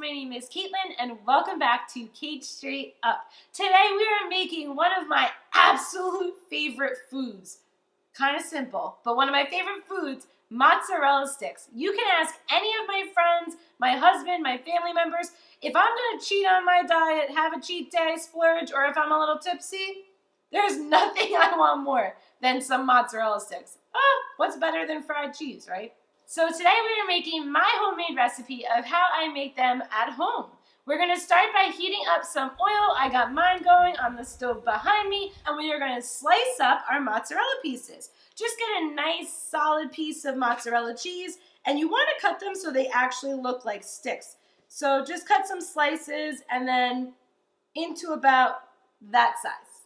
my name is Caitlin and welcome back to Cait Straight Up. Today we are making one of my absolute favorite foods. Kind of simple, but one of my favorite foods, mozzarella sticks. You can ask any of my friends, my husband, my family members, if I'm going to cheat on my diet, have a cheat day, splurge, or if I'm a little tipsy, there's nothing I want more than some mozzarella sticks. Oh, what's better than fried cheese, right? So today we are making my homemade recipe of how I make them at home. We're going to start by heating up some oil. I got mine going on the stove behind me, and we are going to slice up our mozzarella pieces. Just get a nice solid piece of mozzarella cheese, and you want to cut them so they actually look like sticks. So just cut some slices and then into about that size.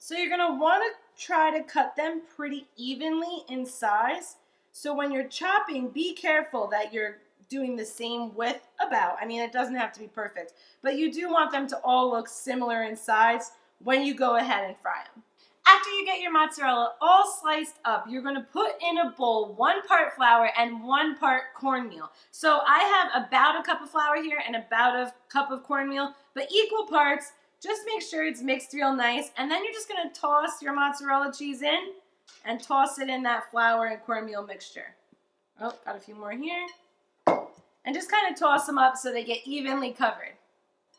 So you're going to want to try to cut them pretty evenly in size. So when you're chopping, be careful that you're doing the same width about. I mean, it doesn't have to be perfect, but you do want them to all look similar in size when you go ahead and fry them. After you get your mozzarella all sliced up, you're going to put in a bowl 1 part flour and 1 part cornmeal. So I have about a cup of flour here and about a cup of cornmeal, but equal parts. Just make sure it's mixed real nice, and then you're just going to toss your mozzarella cheese in and toss it in that flour and cornmeal mixture. Oh, got a few more here. And just kind of toss them up so they get evenly covered.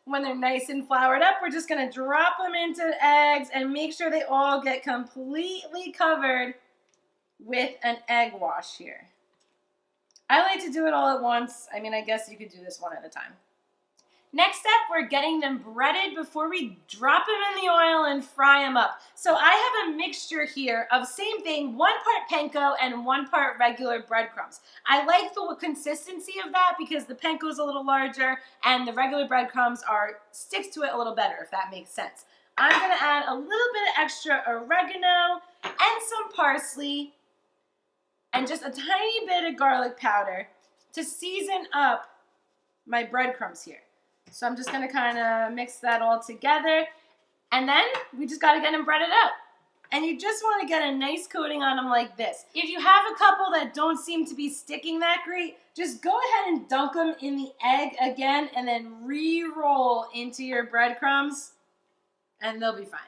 When they're nice and floured up, we're just going to drop them into eggs and make sure they all get completely covered with an egg wash here. I like to do it all at once. I mean, I guess you could do this one at a time. Next step, we're getting them breaded before we drop them in the oil and fry them up. So I have a mixture here of same thing, 1 part panko and 1 part regular breadcrumbs. I like the consistency of that because the panko is a little larger and the regular breadcrumbs sticks to it a little better, if that makes sense. I'm going to add a little bit of extra oregano and some parsley and just a tiny bit of garlic powder to season up my breadcrumbs here. So I'm just going to kind of mix that all together, and then we just got to get them breaded up. And you just want to get a nice coating on them like this. If you have a couple that don't seem to be sticking that great, just go ahead and dunk them in the egg again and then re-roll into your breadcrumbs, and they'll be fine.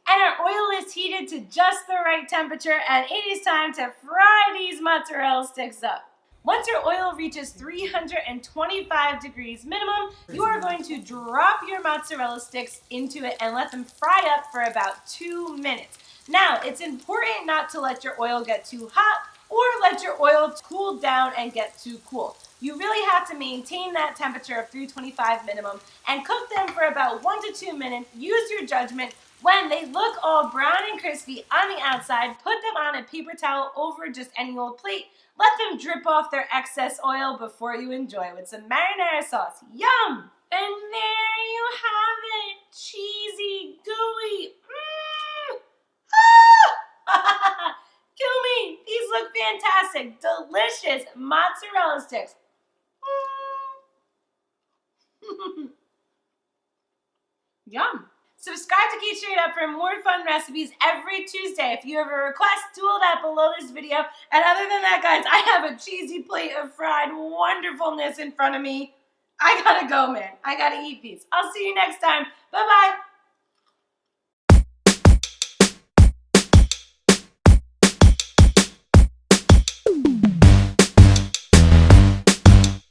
And our oil is heated to just the right temperature, and it is time to fry these mozzarella sticks up. Once your oil reaches 325 degrees minimum, you are going to drop your mozzarella sticks into it and let them fry up for about 2 minutes. Now, it's important not to let your oil get too hot or let your oil cool down and get too cool. You really have to maintain that temperature of 325 minimum and cook them for about 1 to 2 minutes. Use your judgment. When they look all brown and crispy on the outside, put them on a paper towel over just any old plate. Let them drip off their excess oil before you enjoy with some marinara sauce. Yum! And there you have it. Cheesy, gooey. Ah! Kill me. These look fantastic. Delicious mozzarella sticks. Yum. Subscribe to Cait Straight Up for more fun recipes every Tuesday. If you have a request, do that below this video. And other than that, guys, I have a cheesy plate of fried wonderfulness in front of me. I gotta go, man. I gotta eat these. I'll see you next time. Bye-bye.